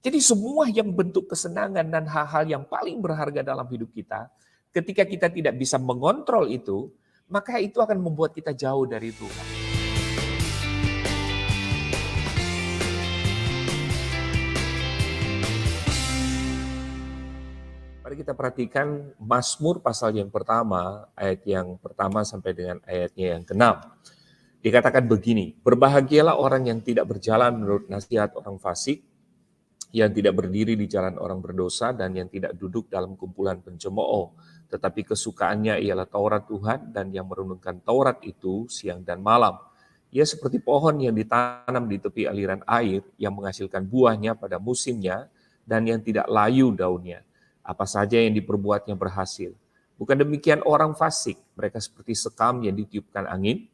Jadi semua yang bentuk kesenangan dan hal-hal yang paling berharga dalam hidup kita, ketika kita tidak bisa mengontrol itu, maka itu akan membuat kita jauh dari Tuhan. Mari kita perhatikan Mazmur pasal yang pertama, ayat yang pertama sampai dengan ayatnya yang ke-6. Dikatakan begini, berbahagialah orang yang tidak berjalan menurut nasihat orang fasik, yang tidak berdiri di jalan orang berdosa, dan yang tidak duduk dalam kumpulan pencemooh. Tetapi kesukaannya ialah Taurat Tuhan, dan yang merenungkan Taurat itu siang dan malam. Ia seperti pohon yang ditanam di tepi aliran air, yang menghasilkan buahnya pada musimnya, dan yang tidak layu daunnya. Apa saja yang diperbuatnya berhasil. Bukan demikian orang fasik, mereka seperti sekam yang ditiupkan angin.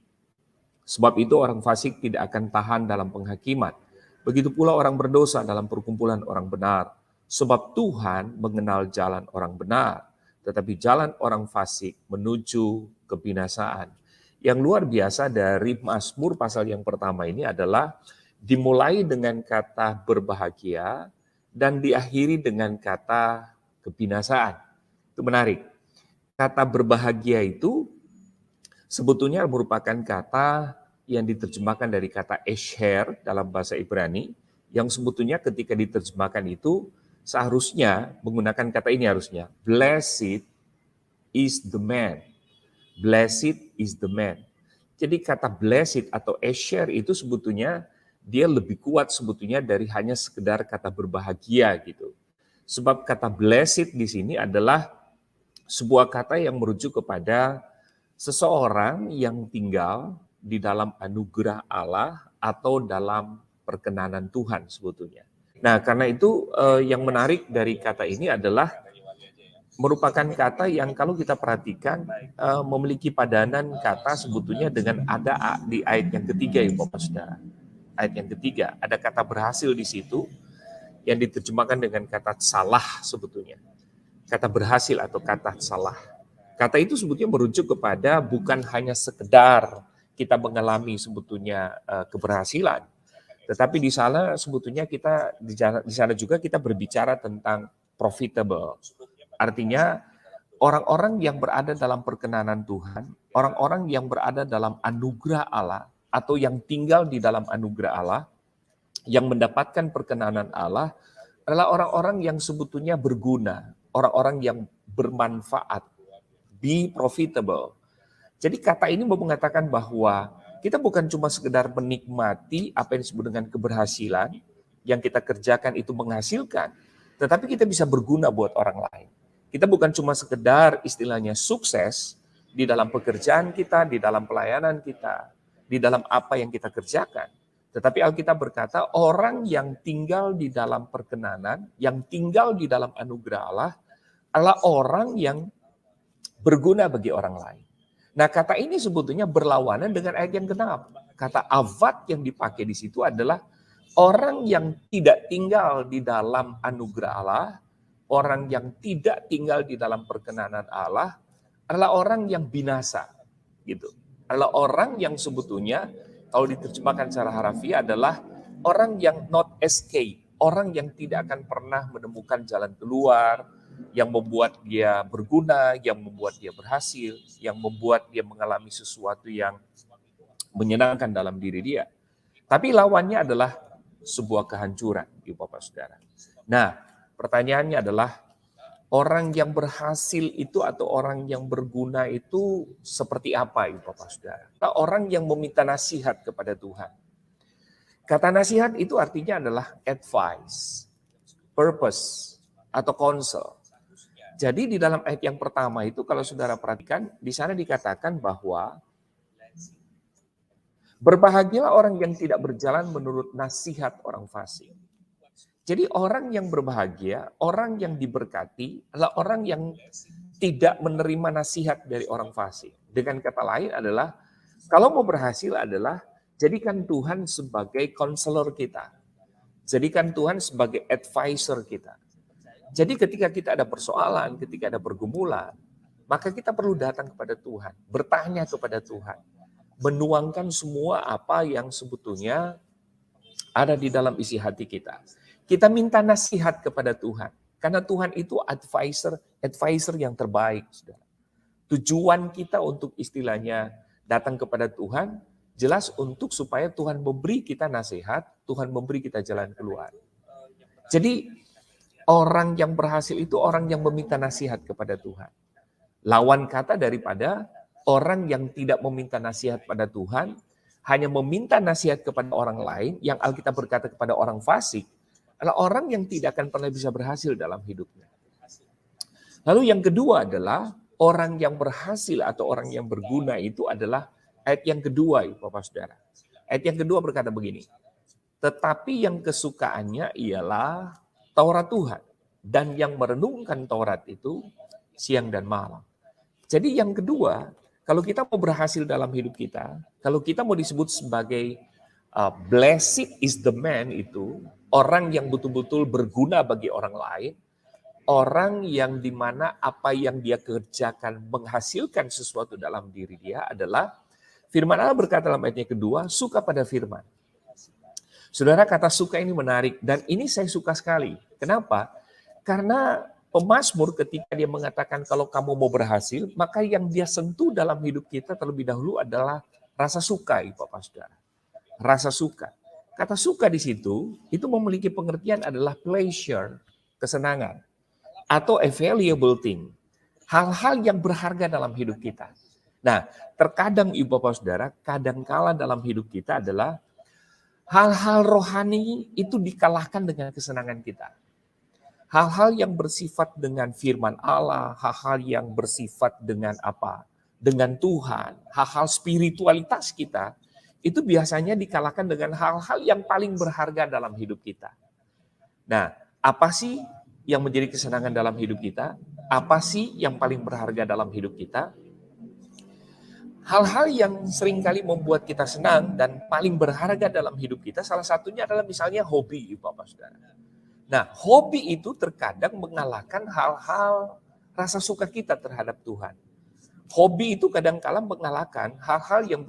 Sebab itu orang fasik tidak akan tahan dalam penghakiman. Begitu pula orang berdosa dalam perkumpulan orang benar. Sebab Tuhan mengenal jalan orang benar, tetapi jalan orang fasik menuju kebinasaan. Yang luar biasa dari Mazmur pasal yang pertama ini adalah dimulai dengan kata berbahagia dan diakhiri dengan kata kebinasaan. Itu menarik. Kata berbahagia itu sebetulnya merupakan kata yang diterjemahkan dari kata esher dalam bahasa Ibrani, yang sebetulnya ketika diterjemahkan itu seharusnya menggunakan kata ini harusnya, blessed is the man. Blessed is the man. Jadi kata blessed atau esher itu sebetulnya dia lebih kuat sebetulnya dari hanya sekedar kata berbahagia gitu. Sebab kata blessed di sini adalah sebuah kata yang merujuk kepada seseorang yang tinggal di dalam anugerah Allah atau dalam perkenanan Tuhan sebetulnya. Nah, karena itu yang menarik dari kata ini adalah merupakan kata yang kalau kita perhatikan memiliki padanan kata sebetulnya dengan ada di ayat yang ketiga ya Bapak Saudara. Ayat yang ketiga, ada kata berhasil di situ yang diterjemahkan dengan kata salah sebetulnya. Kata berhasil atau kata salah. Kata itu sebetulnya merujuk kepada bukan hanya sekedar kita mengalami sebetulnya keberhasilan, tetapi di sana sebetulnya kita di sana juga kita berbicara tentang profitable. Artinya orang-orang yang berada dalam perkenanan Tuhan, orang-orang yang berada dalam anugerah Allah atau yang tinggal di dalam anugerah Allah, yang mendapatkan perkenanan Allah adalah orang-orang yang sebetulnya berguna, orang-orang yang bermanfaat, be profitable. Jadi kata ini mau mengatakan bahwa kita bukan cuma sekedar menikmati apa yang disebut dengan keberhasilan, yang kita kerjakan itu menghasilkan, tetapi kita bisa berguna buat orang lain. Kita bukan cuma sekedar istilahnya sukses di dalam pekerjaan kita, di dalam pelayanan kita, di dalam apa yang kita kerjakan. Tetapi Alkitab berkata orang yang tinggal di dalam perkenanan, yang tinggal di dalam anugerah Allah, adalah orang yang berguna bagi orang lain. Nah, kata ini sebetulnya berlawanan dengan ayat yang ke-6. Kata avad yang dipakai di situ adalah orang yang tidak tinggal di dalam anugerah Allah, orang yang tidak tinggal di dalam perkenanan Allah adalah orang yang binasa, gitu. Adalah orang yang sebetulnya kalau diterjemahkan secara harafiah adalah orang yang not escape, orang yang tidak akan pernah menemukan jalan keluar, yang membuat dia berguna, yang membuat dia berhasil, yang membuat dia mengalami sesuatu yang menyenangkan dalam diri dia. Tapi lawannya adalah sebuah kehancuran, Ibu Bapak Saudara. Nah, pertanyaannya adalah orang yang berhasil itu atau orang yang berguna itu seperti apa, Ibu Bapak Saudara? Orang yang meminta nasihat kepada Tuhan. Kata nasihat itu artinya adalah advice, purpose, atau counsel. Jadi di dalam ayat yang pertama itu kalau saudara perhatikan, di sana dikatakan bahwa berbahagialah orang yang tidak berjalan menurut nasihat orang fasik. Jadi orang yang berbahagia, orang yang diberkati adalah orang yang tidak menerima nasihat dari orang fasik. Dengan kata lain adalah, kalau mau berhasil adalah jadikan Tuhan sebagai konselor kita. Jadikan Tuhan sebagai advisor kita. Jadi ketika kita ada persoalan, ketika ada pergumulan, maka kita perlu datang kepada Tuhan, bertanya kepada Tuhan, menuangkan semua apa yang sebetulnya ada di dalam isi hati kita. Kita minta nasihat kepada Tuhan. Karena Tuhan itu advisor yang terbaik, saudara. Tujuan kita untuk istilahnya datang kepada Tuhan, jelas untuk supaya Tuhan memberi kita nasihat, Tuhan memberi kita jalan keluar. Jadi orang yang berhasil itu orang yang meminta nasihat kepada Tuhan. Lawan kata daripada orang yang tidak meminta nasihat pada Tuhan, hanya meminta nasihat kepada orang lain, yang Alkitab berkata kepada orang fasik, adalah orang yang tidak akan pernah bisa berhasil dalam hidupnya. Lalu yang kedua adalah orang yang berhasil atau orang yang berguna itu adalah ayat yang kedua, Bapak Saudara. Ayat yang kedua berkata begini, tetapi yang kesukaannya ialah Taurat Tuhan, dan yang merenungkan Taurat itu siang dan malam. Jadi yang kedua, kalau kita mau berhasil dalam hidup kita, kalau kita mau disebut sebagai blessed is the man itu, orang yang betul-betul berguna bagi orang lain, orang yang dimana apa yang dia kerjakan menghasilkan sesuatu dalam diri dia adalah, firman Allah berkata dalam ayatnya kedua, suka pada firman. Saudara, kata suka ini menarik, dan ini saya suka sekali. Kenapa? Karena pemazmur ketika dia mengatakan kalau kamu mau berhasil, maka yang dia sentuh dalam hidup kita terlebih dahulu adalah rasa suka, Bapak Saudara. Rasa suka. Kata suka di situ, itu memiliki pengertian adalah pleasure, kesenangan, atau a valuable thing. Hal-hal yang berharga dalam hidup kita. Nah, terkadang Ibu Bapak Saudara, kadangkala dalam hidup kita adalah hal-hal rohani itu dikalahkan dengan kesenangan kita. Hal-hal yang bersifat dengan firman Allah, hal-hal yang bersifat dengan apa? Dengan Tuhan, hal-hal spiritualitas kita, itu biasanya dikalahkan dengan hal-hal yang paling berharga dalam hidup kita. Nah, apa sih yang menjadi kesenangan dalam hidup kita? Apa sih yang paling berharga dalam hidup kita? Hal-hal yang seringkali membuat kita senang dan paling berharga dalam hidup kita, salah satunya adalah misalnya hobi, Bapak Saudara. Nah, hobi itu terkadang mengalahkan hal-hal rasa suka kita terhadap Tuhan. Hobi itu kadang-kala mengalahkan hal-hal yang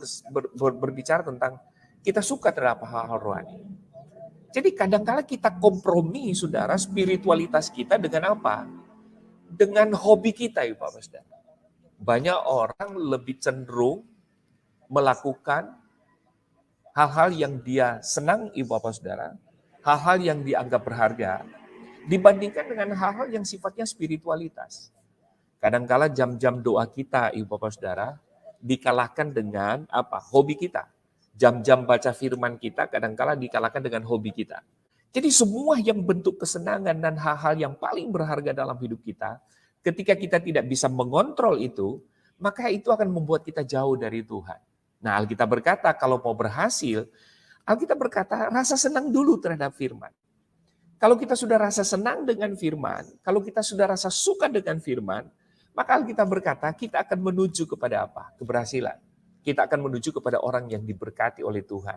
berbicara tentang kita suka terhadap hal-hal rohani. Jadi kadang-kala kita kompromi, saudara, spiritualitas kita dengan apa? Dengan hobi kita, ya Bapak Saudara. Banyak orang lebih cenderung melakukan hal-hal yang dia senang, Ibu Bapak Saudara, hal-hal yang dianggap berharga, dibandingkan dengan hal-hal yang sifatnya spiritualitas. Kadangkala jam-jam doa kita, Ibu Bapak Saudara, dikalahkan dengan apa? Hobi kita. Jam-jam baca firman kita kadangkala dikalahkan dengan hobi kita. Jadi semua yang bentuk kesenangan dan hal-hal yang paling berharga dalam hidup kita, ketika kita tidak bisa mengontrol itu, maka itu akan membuat kita jauh dari Tuhan. Nah, Alkitab berkata kalau mau berhasil, Alkitab berkata rasa senang dulu terhadap firman. Kalau kita sudah rasa senang dengan firman, kalau kita sudah rasa suka dengan firman, maka Alkitab berkata kita akan menuju kepada apa? Keberhasilan. Kita akan menuju kepada orang yang diberkati oleh Tuhan.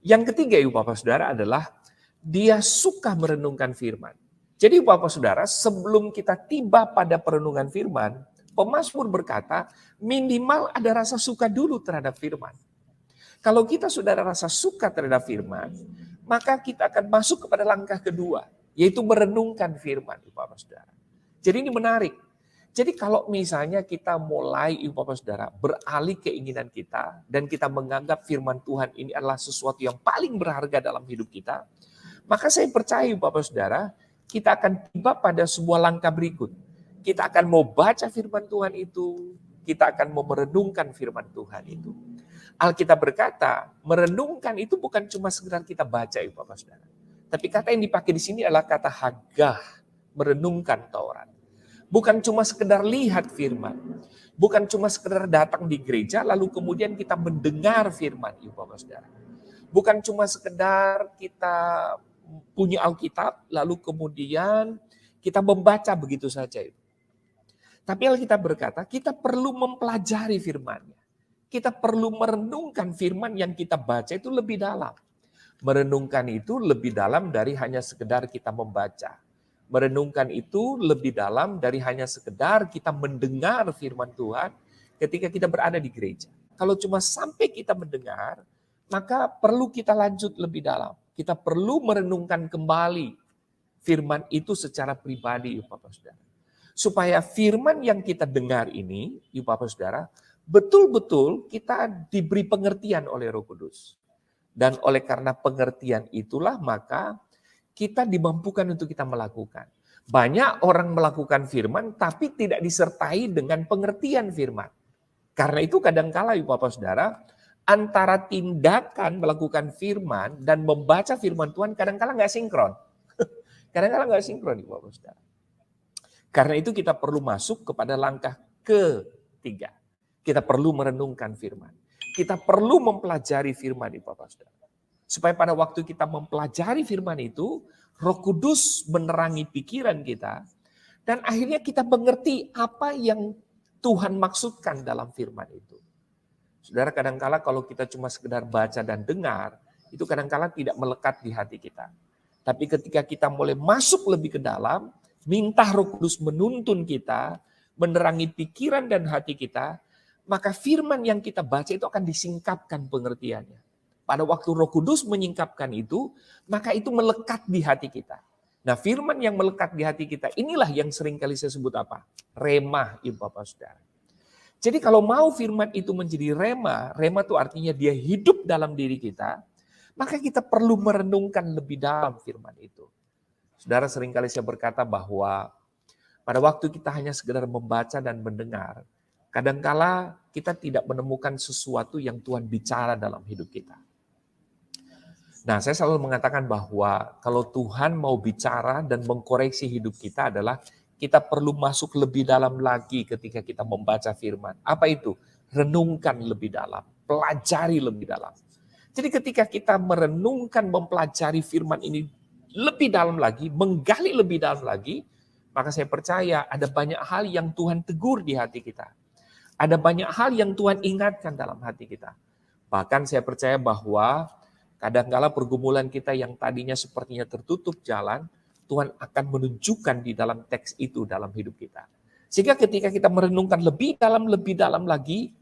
Yang ketiga, Ibu Bapak Saudara, adalah dia suka merenungkan firman. Jadi Ibu Bapak Saudara, sebelum kita tiba pada perenungan firman, pemazmur berkata minimal ada rasa suka dulu terhadap firman. Kalau kita sudah rasa suka terhadap firman, maka kita akan masuk kepada langkah kedua, yaitu merenungkan firman, Ibu Bapak Saudara. Jadi ini menarik. Jadi kalau misalnya kita mulai, Ibu Bapak Saudara, beralih keinginan kita, dan kita menganggap firman Tuhan ini adalah sesuatu yang paling berharga dalam hidup kita, maka saya percaya, Ibu Bapak Saudara, kita akan tiba pada sebuah langkah berikut. Kita akan mau baca firman Tuhan itu, kita akan mau merenungkan firman Tuhan itu. Alkitab berkata, merenungkan itu bukan cuma sekedar kita baca, Ibu Bapak Saudara. Tapi kata yang dipakai di sini adalah kata hagah, merenungkan Taurat. Bukan cuma sekedar lihat firman. Bukan cuma sekedar datang di gereja, lalu kemudian kita mendengar firman, Ibu Bapak Saudara. Bukan cuma sekedar kita punya Alkitab, lalu kemudian kita membaca begitu saja. Tapi Alkitab berkata, kita perlu mempelajari firman-Nya. Kita perlu merenungkan firman yang kita baca itu lebih dalam. Merenungkan itu lebih dalam dari hanya sekedar kita membaca. Merenungkan itu lebih dalam dari hanya sekedar kita mendengar firman Tuhan ketika kita berada di gereja. Kalau cuma sampai kita mendengar, maka perlu kita lanjut lebih dalam. Kita perlu merenungkan kembali firman itu secara pribadi, Ibu Bapak Saudara. Supaya firman yang kita dengar ini, Ibu Bapak Saudara, betul-betul kita diberi pengertian oleh Roh Kudus. Dan oleh karena pengertian itulah maka kita dimampukan untuk kita melakukan. Banyak orang melakukan firman tapi tidak disertai dengan pengertian firman. Karena itu kadangkala Ibu Bapak Saudara, antara tindakan melakukan firman dan membaca firman Tuhan kadangkala nggak sinkron. Kadang-kadang nggak sinkron, Ibu Bapak Saudara. Karena itu kita perlu masuk kepada langkah ketiga. Kita perlu merenungkan firman. Kita perlu mempelajari firman, Ibu Bapak Saudara. Supaya pada waktu kita mempelajari firman itu, Roh Kudus menerangi pikiran kita, dan akhirnya kita mengerti apa yang Tuhan maksudkan dalam firman itu. Saudara, kadangkala kalau kita cuma sekedar baca dan dengar, itu kadangkala tidak melekat di hati kita. Tapi ketika kita mulai masuk lebih ke dalam, minta Roh Kudus menuntun kita, menerangi pikiran dan hati kita, maka firman yang kita baca itu akan disingkapkan pengertiannya. Pada waktu Roh Kudus menyingkapkan itu, maka itu melekat di hati kita. Nah, firman yang melekat di hati kita, inilah yang seringkali saya sebut apa? Rema, Ibu Bapak Saudara. Jadi kalau mau firman itu menjadi rema itu artinya dia hidup dalam diri kita, maka kita perlu merenungkan lebih dalam firman itu. Saudara, seringkali saya berkata bahwa pada waktu kita hanya sekedar membaca dan mendengar, kadangkala kita tidak menemukan sesuatu yang Tuhan bicara dalam hidup kita. Nah, saya selalu mengatakan bahwa kalau Tuhan mau bicara dan mengkoreksi hidup kita adalah kita perlu masuk lebih dalam lagi ketika kita membaca firman. Apa itu? Renungkan lebih dalam, pelajari lebih dalam. Jadi ketika kita merenungkan, mempelajari firman ini lebih dalam lagi, menggali lebih dalam lagi, maka saya percaya ada banyak hal yang Tuhan tegur di hati kita. Ada banyak hal yang Tuhan ingatkan dalam hati kita. Bahkan saya percaya bahwa kadangkala pergumulan kita yang tadinya sepertinya tertutup jalan, Tuhan akan menunjukkan di dalam teks itu dalam hidup kita. Sehingga ketika kita merenungkan lebih dalam lagi,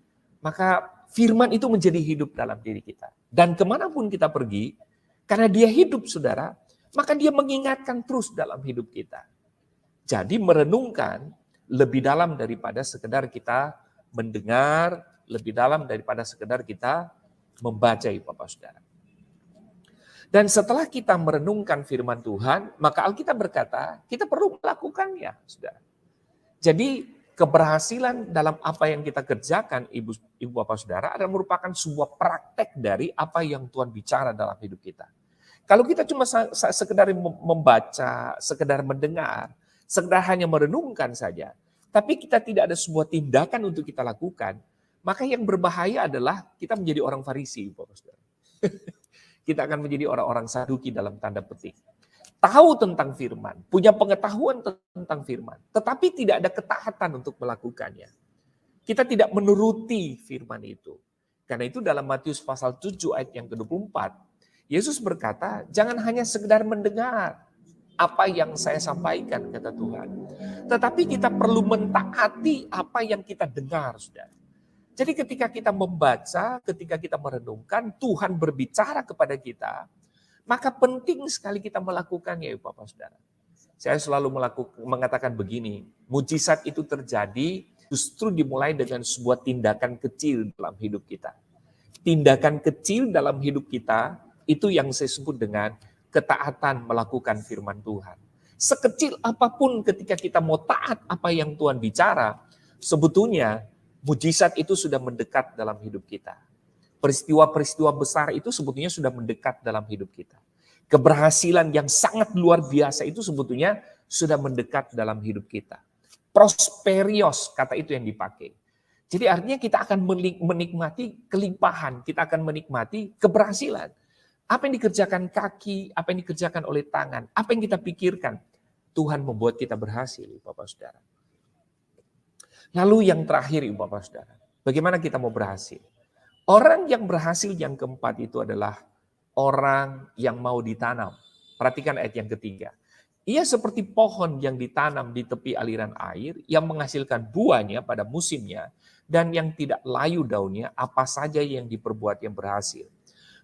maka firman itu menjadi hidup dalam diri kita. Dan kemanapun kita pergi, karena dia hidup, saudara, maka dia mengingatkan terus dalam hidup kita. Jadi merenungkan lebih dalam daripada sekedar kita mendengar, lebih dalam daripada sekedar kita membaca, Bapak Saudara. Dan setelah kita merenungkan firman Tuhan, maka Alkitab berkata, kita perlu melakukannya, saudara. Jadi keberhasilan dalam apa yang kita kerjakan, Ibu Bapak Saudara, adalah merupakan sebuah praktek dari apa yang Tuhan bicara dalam hidup kita. Kalau kita cuma sekedar membaca, sekedar mendengar, sekedar hanya merenungkan saja, tapi kita tidak ada sebuah tindakan untuk kita lakukan, maka yang berbahaya adalah kita menjadi orang Farisi, Bapak Saudara. Kita akan menjadi orang-orang Saduki dalam tanda petik. Tahu tentang firman, punya pengetahuan tentang firman, tetapi tidak ada ketaatan untuk melakukannya. Kita tidak menuruti firman itu. Karena itu dalam Matius pasal 7 ayat yang ke-24, Yesus berkata, jangan hanya sekedar mendengar apa yang saya sampaikan, kata Tuhan. Tetapi kita perlu mentaati apa yang kita dengar, saudara. Jadi ketika kita membaca, ketika kita merenungkan, Tuhan berbicara kepada kita, maka penting sekali kita melakukannya, ya Bapak Saudara. Saya selalu mengatakan begini, mujizat itu terjadi justru dimulai dengan sebuah tindakan kecil dalam hidup kita. Tindakan kecil dalam hidup kita, itu yang saya sebut dengan ketaatan melakukan firman Tuhan. Sekecil apapun ketika kita mau taat apa yang Tuhan bicara, sebetulnya mujizat itu sudah mendekat dalam hidup kita. Peristiwa-peristiwa besar itu sebetulnya sudah mendekat dalam hidup kita. Keberhasilan yang sangat luar biasa itu sebetulnya sudah mendekat dalam hidup kita. Prosperios, kata itu yang dipakai. Jadi artinya kita akan menikmati kelimpahan, kita akan menikmati keberhasilan. Apa yang dikerjakan kaki, apa yang dikerjakan oleh tangan, apa yang kita pikirkan, Tuhan membuat kita berhasil, Bapak Saudara. Lalu yang terakhir, Bapak Saudara, bagaimana kita mau berhasil? Orang yang berhasil yang keempat itu adalah orang yang mau ditanam. Perhatikan ayat yang ketiga. Ia seperti pohon yang ditanam di tepi aliran air, yang menghasilkan buahnya pada musimnya, dan yang tidak layu daunnya, apa saja yang diperbuat yang berhasil.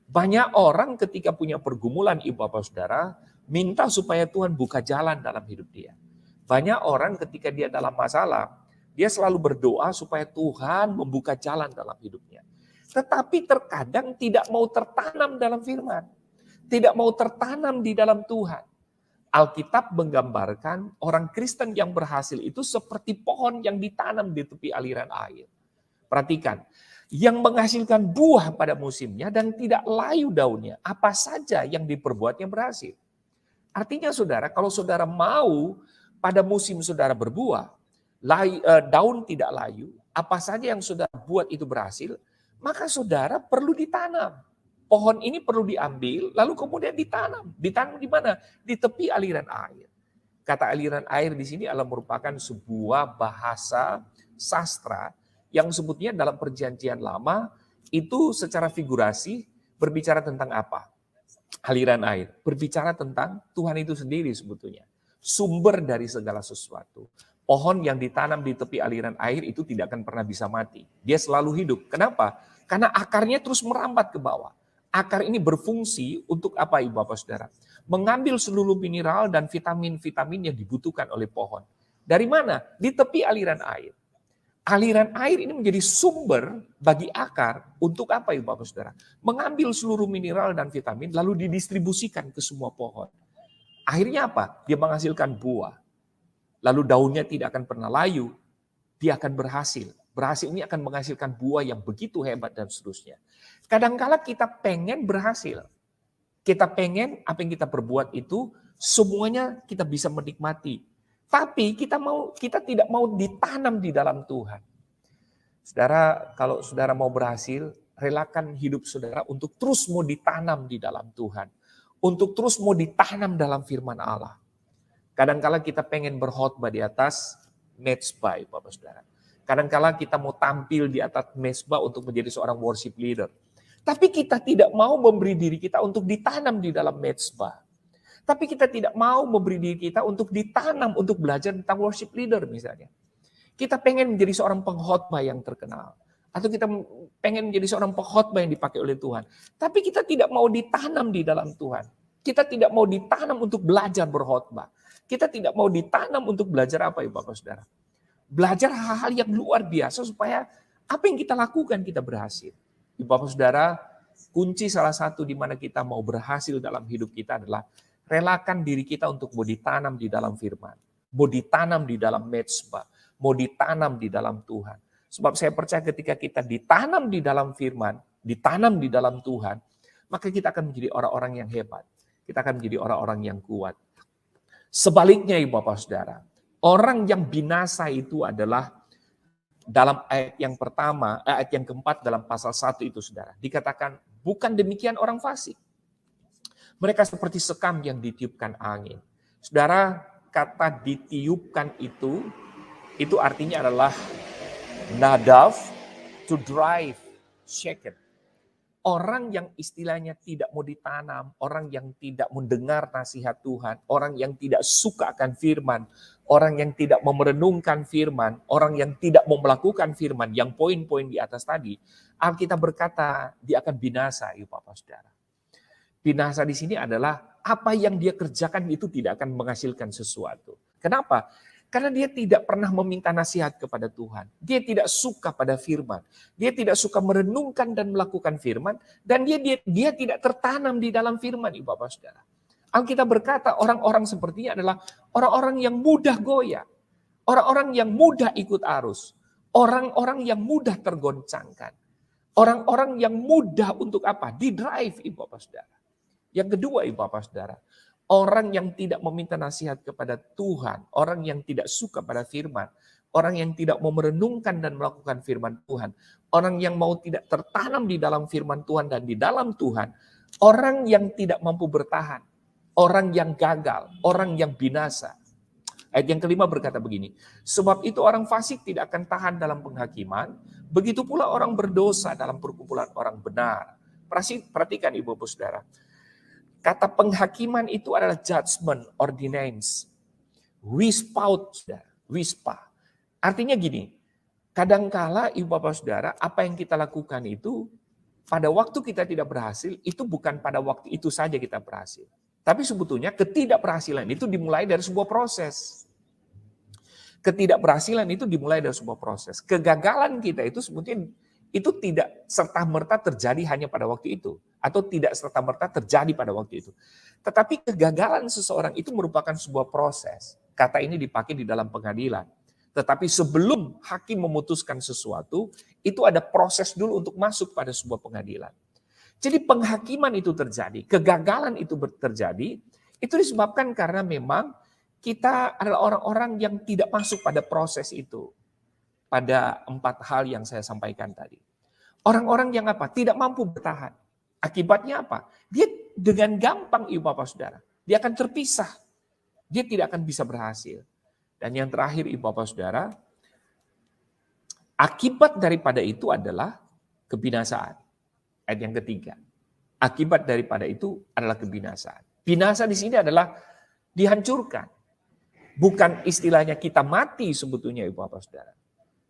Banyak orang ketika punya pergumulan, Ibu Bapak Saudara, Minta supaya Tuhan buka jalan dalam hidup dia. Banyak orang ketika dia dalam masalah, dia selalu berdoa supaya Tuhan membuka jalan dalam hidupnya. Tetapi terkadang tidak mau tertanam dalam firman. Tidak mau tertanam di dalam Tuhan. Alkitab menggambarkan orang Kristen yang berhasil itu seperti pohon yang ditanam di tepi aliran air. Perhatikan, yang menghasilkan buah pada musimnya dan tidak layu daunnya. Apa saja yang diperbuatnya berhasil. Artinya saudara, kalau saudara mau pada musim saudara berbuah, daun tidak layu, apa saja yang saudara buat itu berhasil, maka saudara perlu ditanam. Pohon ini perlu diambil, lalu kemudian ditanam. Ditanam di mana? Di tepi aliran air. Kata aliran air di sini adalah merupakan sebuah bahasa sastra yang sebutnya dalam Perjanjian Lama itu secara figurasi berbicara tentang apa? Aliran air. Berbicara tentang Tuhan itu sendiri sebetulnya. Sumber dari segala sesuatu. Pohon yang ditanam di tepi aliran air itu tidak akan pernah bisa mati. Dia selalu hidup. Kenapa? Karena akarnya terus merambat ke bawah. Akar ini berfungsi untuk apa, Ibu Bapak Saudara? Mengambil seluruh mineral dan vitamin-vitamin yang dibutuhkan oleh pohon. Dari mana? Di tepi aliran air. Aliran air ini menjadi sumber bagi akar untuk apa, Ibu Bapak Saudara? Mengambil seluruh mineral dan vitamin lalu didistribusikan ke semua pohon. Akhirnya apa? Dia menghasilkan buah. Lalu daunnya tidak akan pernah layu, dia akan berhasil. Berhasil ini akan menghasilkan buah yang begitu hebat dan seterusnya. Kadangkala kita pengen berhasil. Kita pengen apa yang kita perbuat itu semuanya kita bisa menikmati. Tapi kita tidak mau ditanam di dalam Tuhan. Saudara, kalau saudara mau berhasil, relakan hidup saudara untuk terus mau ditanam di dalam Tuhan. Untuk terus mau ditanam dalam firman Allah. Kadangkala kita pengen berkhotbah di atas mezbah, Bapak Saudara. Kadangkala kita mau tampil di atas mezbah untuk menjadi seorang worship leader. Tapi kita tidak mau memberi diri kita untuk ditanam di dalam mezbah. Tapi kita tidak mau memberi diri kita untuk ditanam, untuk belajar tentang worship leader misalnya. Kita pengen menjadi seorang pengkhotbah yang terkenal. Atau kita pengen menjadi seorang pengkhotbah yang dipakai oleh Tuhan. Tapi kita tidak mau ditanam di dalam Tuhan. Kita tidak mau ditanam untuk belajar berkhotbah. Kita tidak mau ditanam untuk belajar apa, Ibu Bapak Saudara? Belajar hal-hal yang luar biasa supaya apa yang kita lakukan kita berhasil. Ibu Bapak Saudara, kunci salah satu di mana kita mau berhasil dalam hidup kita adalah relakan diri kita untuk mau ditanam di dalam firman. Mau ditanam di dalam mezbah. Mau ditanam di dalam Tuhan. Sebab saya percaya ketika kita ditanam di dalam firman, ditanam di dalam Tuhan, maka kita akan menjadi orang-orang yang hebat. Kita akan menjadi orang-orang yang kuat. Sebaliknya, Ibu Bapak Saudara, orang yang binasa itu adalah dalam ayat yang pertama, ayat yang keempat dalam pasal 1 itu, Saudara. Dikatakan, bukan demikian orang fasik. Mereka seperti sekam yang ditiupkan angin. Saudara, kata ditiupkan itu artinya adalah nadav, to drive, shaken. Orang yang istilahnya tidak mau ditanam, orang yang tidak mendengar nasihat Tuhan, orang yang tidak suka akan firman, orang yang tidak mau merenungkan firman, orang yang tidak mau melakukan firman, yang poin-poin di atas tadi, Alkitab berkata dia akan binasa, Ibu Bapak Saudara. Binasa di sini adalah apa yang dia kerjakan itu tidak akan menghasilkan sesuatu. Kenapa? Karena dia tidak pernah meminta nasihat kepada Tuhan. Dia tidak suka pada firman. Dia tidak suka merenungkan dan melakukan firman. Dan dia tidak tertanam di dalam firman, Ibu Bapak Saudara. Alkitab berkata orang-orang sepertinya adalah orang-orang yang mudah goyah. Orang-orang yang mudah ikut arus. Orang-orang yang mudah tergoncangkan. Orang-orang yang mudah untuk apa? Di-drive, Ibu Bapak Saudara. Yang kedua, Ibu Bapak Saudara. Orang yang tidak meminta nasihat kepada Tuhan, orang yang tidak suka pada firman, orang yang tidak mau merenungkan dan melakukan firman Tuhan, orang yang mau tidak tertanam di dalam firman Tuhan dan di dalam Tuhan, orang yang tidak mampu bertahan, orang yang gagal, orang yang binasa. Ayat yang kelima berkata begini, sebab itu orang fasik tidak akan tahan dalam penghakiman, begitu pula orang berdosa dalam perkumpulan orang benar. Perhatikan Ibu Bapak Saudara. Kata penghakiman itu adalah judgment, ordinance. Wispaut, saudara. Wispa. Artinya gini, kadangkala Ibu Bapak Saudara, apa yang kita lakukan itu, pada waktu kita tidak berhasil, itu bukan pada waktu itu saja kita berhasil. Tapi sebetulnya ketidakberhasilan itu dimulai dari sebuah proses. Ketidakberhasilan itu dimulai dari sebuah proses. Kegagalan kita itu sebetulnya itu tidak serta-merta terjadi hanya pada waktu itu. Atau tidak serta-merta terjadi pada waktu itu. Tetapi kegagalan seseorang itu merupakan sebuah proses. Kata ini dipakai di dalam pengadilan. Tetapi sebelum hakim memutuskan sesuatu, itu ada proses dulu untuk masuk pada sebuah pengadilan. Jadi penghakiman itu terjadi, kegagalan itu terjadi, itu disebabkan karena memang kita adalah orang-orang yang tidak masuk pada proses itu. Pada 4 hal yang saya sampaikan tadi. Orang-orang yang apa? Tidak mampu bertahan. Akibatnya apa? Dia dengan gampang, Ibu Bapak Saudara, dia akan terpisah. Dia tidak akan bisa berhasil. Dan yang terakhir, Ibu Bapak Saudara, akibat daripada itu adalah kebinasaan. Ayat yang ketiga. Akibat daripada itu adalah kebinasaan. Binasa di sini adalah dihancurkan. Bukan istilahnya kita mati sebetulnya, Ibu Bapak Saudara.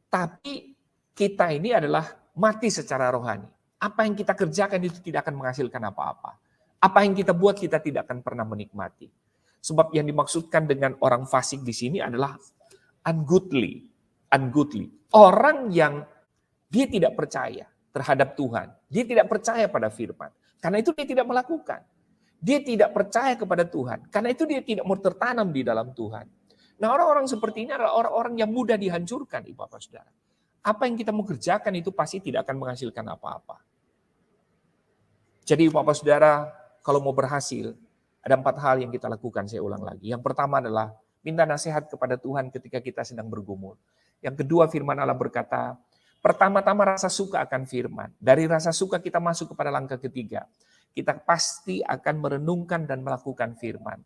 Tapi kita ini adalah mati secara rohani. Apa yang kita kerjakan itu tidak akan menghasilkan apa-apa. Apa yang kita buat kita tidak akan pernah menikmati. Sebab yang dimaksudkan dengan orang fasik di sini adalah ungodly. Ungodly. Orang yang dia tidak percaya terhadap Tuhan. Dia tidak percaya pada firman. Karena itu dia tidak melakukan. Dia tidak percaya kepada Tuhan. Karena itu dia tidak mau tertanam di dalam Tuhan. Nah, orang-orang seperti ini adalah orang-orang yang mudah dihancurkan, Ibu Bapak Saudara. Apa yang kita mau kerjakan itu pasti tidak akan menghasilkan apa-apa. Jadi Ibu Bapak Saudara, kalau mau berhasil, ada 4 hal yang kita lakukan, saya ulang lagi. Yang pertama adalah minta nasihat kepada Tuhan ketika kita sedang bergumul. Yang kedua, firman Allah berkata, pertama-tama rasa suka akan firman. Dari rasa suka kita masuk kepada langkah ketiga. Kita pasti akan merenungkan dan melakukan firman.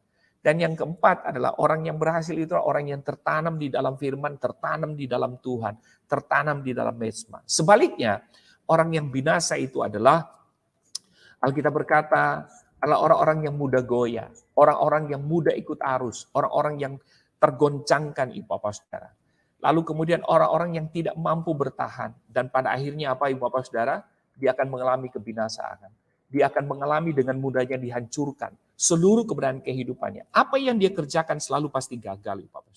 Dan yang keempat adalah orang yang berhasil itu orang yang tertanam di dalam firman, tertanam di dalam Tuhan, tertanam di dalam mesma. Sebaliknya, orang yang binasa itu adalah, Alkitab berkata, adalah orang-orang yang mudah goyah, orang-orang yang mudah ikut arus, orang-orang yang tergoncangkan, Ibu Bapak Saudara. Lalu kemudian orang-orang yang tidak mampu bertahan. Dan pada akhirnya apa, Ibu Bapak Saudara? Dia akan mengalami kebinasaan. Dia akan mengalami dengan mudahnya dihancurkan seluruh keberadaan kehidupannya. Apa yang dia kerjakan selalu pasti gagal, Ibu Bapak.